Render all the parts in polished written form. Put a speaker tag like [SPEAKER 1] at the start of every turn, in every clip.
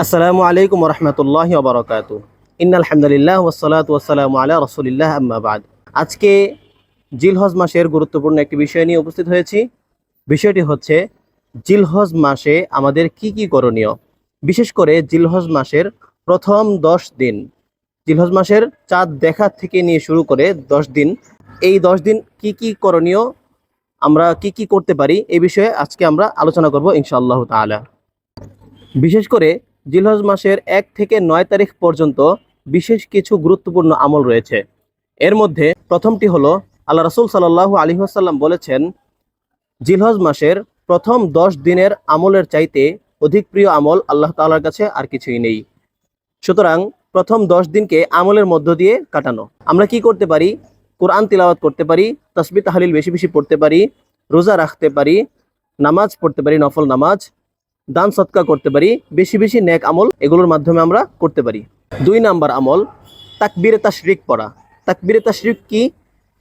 [SPEAKER 1] আসসালামু আলাইকুম রহমতুল্লাহি ওয়া বারাকাতুহু। ইন্নাল হামদুলিল্লাহ ওয়াসসালাতু ওয়াসসালামু আলা রাসূলিল্লাহ আম্মা বাদ। আজকে জিলহজ মাসের গুরুত্বপূর্ণ একটি বিষয় নিয়ে উপস্থিত হয়েছি। বিষয়টি হচ্ছে জিলহজ মাসে আমাদের কি কি করণীয়। বিশেষ করে জিলহজ মাসের প্রথম 10 দিন, জিলহজ মাসের চাঁদ দেখা থেকে নিয়ে শুরু করে 10 দিন, এই 10 দিন কি কি করণীয়, আমরা কি কি করতে পারি, এই বিষয়ে আজকে আমরা আলোচনা করব ইনশাআল্লাহ তাআলা। বিশেষ করে জিলহজ মাসের 1 থেকে 9 তারিখ পর্যন্ত বিশেষ কিছু গুরুত্বপূর্ণ আমল রয়েছে। এর মধ্যে প্রথমটি হলো, আল্লাহ রাসূল সাল্লাল্লাহু আলাইহি ওয়াসাল্লাম বলেছেন, জিলহজ মাসের প্রথম 10 দিনের আমলের চাইতে অধিক প্রিয় আমল আল্লাহ তাআলার কাছে আর কিছুই নেই। সুতরাং প্রথম 10 দিনকে আমলের মধ্য দিয়ে কাটানো। আমরা কি করতে পারি? কোরআন তিলাওয়াত করতে পারি, তাসবিহ তাহলিল বেশি বেশি পড়তে পারি, রোজা রাখতে পারি, নামাজ পড়তে পারি, নফল নামাজ, দান সৎকা করতে পারি, বেশি বেশি নেক আমল এগুলোর মাধ্যমে আমরা করতে পারি। 2 নাম্বার আমল, তাকবীরে তাশরিক পড়া। তাকবীরে তাশরিক কি?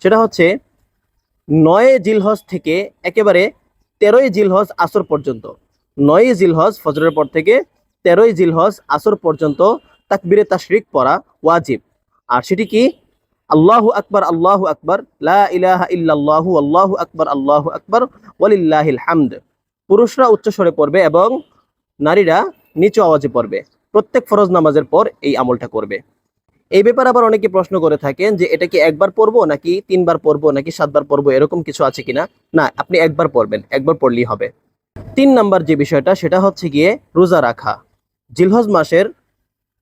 [SPEAKER 1] সেটা হচ্ছে 9 জিলহজ থেকে একেবারে 13 জিলহজ আসর পর্যন্ত, 9 জিলহজ ফজরের পর থেকে 13 জিলহজ আসর পর্যন্ত তাকবীরে তাশরিক পড়া ওয়াজিব। আর সেটি কি? আল্লাহু আকবার, আল্লাহু আকবার, লা ইলাহা ইল্লাল্লাহু, আল্লাহু আকবার, আল্লাহু আকবার, ওয়ালিল্লাহিল হামদ। পুরুষরা উচ্চস্বরে পড়বে এবং নারীরা নিচু আওয়াজে পড়বে। প্রত্যেক ফরজ নামাজের পর এই আমলটা করবে। এই ব্যাপারে আবার অনেকে প্রশ্ন করে থাকেন যে এটা কি একবার পড়বো নাকি 3বার পড়বো নাকি 7বার পড়বো, এরকম কিছু আছে কিনা। না, আপনি একবার পড়বেন, একবার পড়লেই হবে। 3 নাম্বার যে বিষয়টা, সেটা হচ্ছে গিয়ে রোজা রাখা। জিলহজ মাসের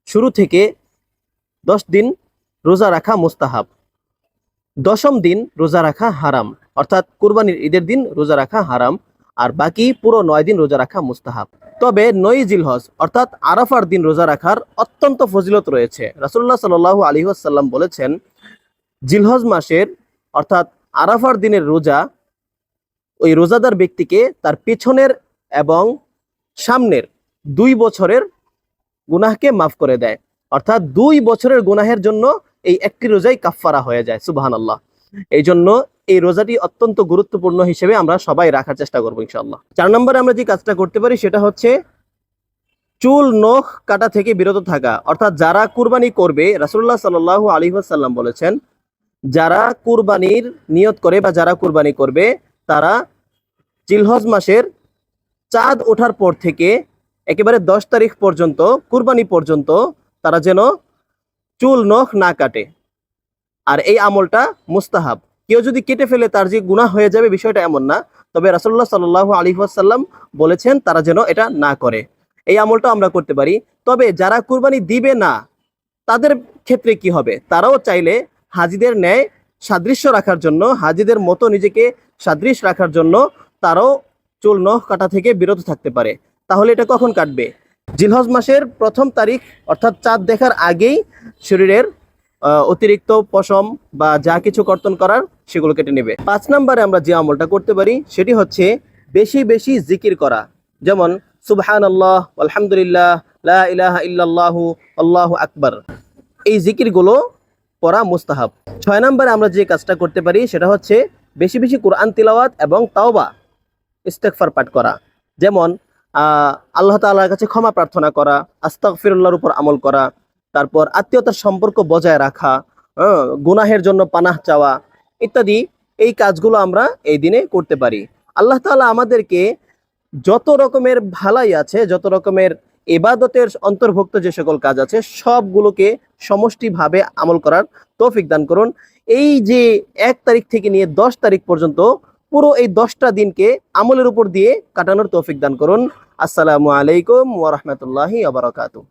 [SPEAKER 1] শুরু থেকে 10 দিন রোজা রাখা মুস্তাহাব। 10ম দিন রোজা রাখা হারাম, অর্থাৎ কুরবানির ঈদের দিন রোজা রাখা হারাম, আর বাকি পুরো 9 দিন রোজা রাখা মুস্তাহাব। তবে 9 জিলহজ অর্থাৎ আরাফার দিন রোজা রাখার অত্যন্ত ফজিলত রয়েছে। রাসূলুল্লাহ সাল্লাল্লাহু আলাইহি ওয়াসাল্লাম বলেছেন, জিলহজ মাসের অর্থাৎ আরাফার দিনের রোজা ওই রোজাদার ব্যক্তিকে তার পেছনের এবং সামনের 2 বছরের গুনাহকে মাফ করে দেয়। অর্থাৎ 2 বছরের গুনাহের জন্য এই একটি রোজাই কাফফারা হয়ে যায়। সুবহানাল্লাহ। এই জন্য এই রোজাটি অত্যন্ত গুরুত্বপূর্ণ হিসেবে আমরা সবাই রাখার চেষ্টা করবো ইনশাআল্লাহ। 4 নম্বরে আমরা যে কাজটা করতে পারি সেটা হচ্ছে চুল নখ কাটা থেকে বিরত থাকা। অর্থাৎ যারা কুরবানি করবে, রাসূলুল্লাহ সাল্লাল্লাহু আলাইহি ওয়াসাল্লাম বলেছেন, যারা কুরবানির নিয়ত করে বা যারা কুরবানি করবে, তারা জিলহজ মাসের চাঁদ ওঠার পর থেকে একেবারে 10 তারিখ পর্যন্ত, কুরবানি পর্যন্ত, তারা যেন চুল নখ না কাটে। আর এই আমলটা মুস্তাহাব। কেউ যদি কেটে ফেলে তার যে গুনাহ হয়ে যাবে, বিষয়টা এমন না। তবে রাসূলুল্লাহ সাল্লাল্লাহু আলাইহি ওয়াসাল্লাম বলেছেন তারা যেন এটা না করে। এই আমলটা আমরা করতে পারি। তবে যারা কুরবানি দিবে না, তাদের ক্ষেত্রে কি হবে? তারাও চাইলে হাজীদের ন্যায় সাদৃশ্য রাখার জন্য, হাজীদের মতো নিজেকে সাদৃশ্য রাখার জন্য তারাও চুল নখ কাটা থেকে বিরত থাকতে পারে। তাহলে এটা কখন কাটবে? জিলহজ মাসের প্রথম তারিখ অর্থাৎ চাঁদ দেখার আগেই শরীরের অতিরিক্ত পশম বা যা কিছু কর্তন করার সেগুলো কেটে নেবে। 5 নম্বরে আমরা যে আমলটা করতে পারি সেটি হচ্ছে বেশি বেশি জিকির করা। যেমন সুবহানাল্লাহ, আলহামদুলিল্লাহ, লা ইলাহা ইল্লাল্লাহু, আল্লাহু আকবার। এই জিকিরগুলো পড়া মুস্তাহাব। 6 নম্বরে আমরা যে কাজটা করতে পারি সেটা হচ্ছে বেশি বেশি কোরআন তিলাওয়াত এবং তাওবা ইস্তেগফার পাঠ করা। যেমন আল্লাহ তাআলার কাছে ক্ষমা প্রার্থনা করা, আস্তাগফিরুল্লাহর উপর আমল করা, তারপর আত্মীয়তার সম্পর্ক বজায় রাখা, গুনাহের জন্য পানাহ চাওয়া ইত্যাদি। এই কাজগুলো আমরা এই দিনে করতে পারি। আল্লাহ তাআলা আমাদেরকে যত রকমের ভালাই আছে, যত রকমের ইবাদতের অন্তর্ভুক্ত যে সকল কাজ আছে, সবগুলোকে সমষ্টিভাবে আমল করার তৌফিক দান করুন। এই যে 1 তারিখ থেকে নিয়ে 10 তারিখ পর্যন্ত পুরো এই 10টা দিনকে আমলের উপর দিয়ে কাটানোর তৌফিক দান করুন। আসসালামু আলাইকুম ওয়া রাহমাতুল্লাহি ওয়া বারাকাতুহু।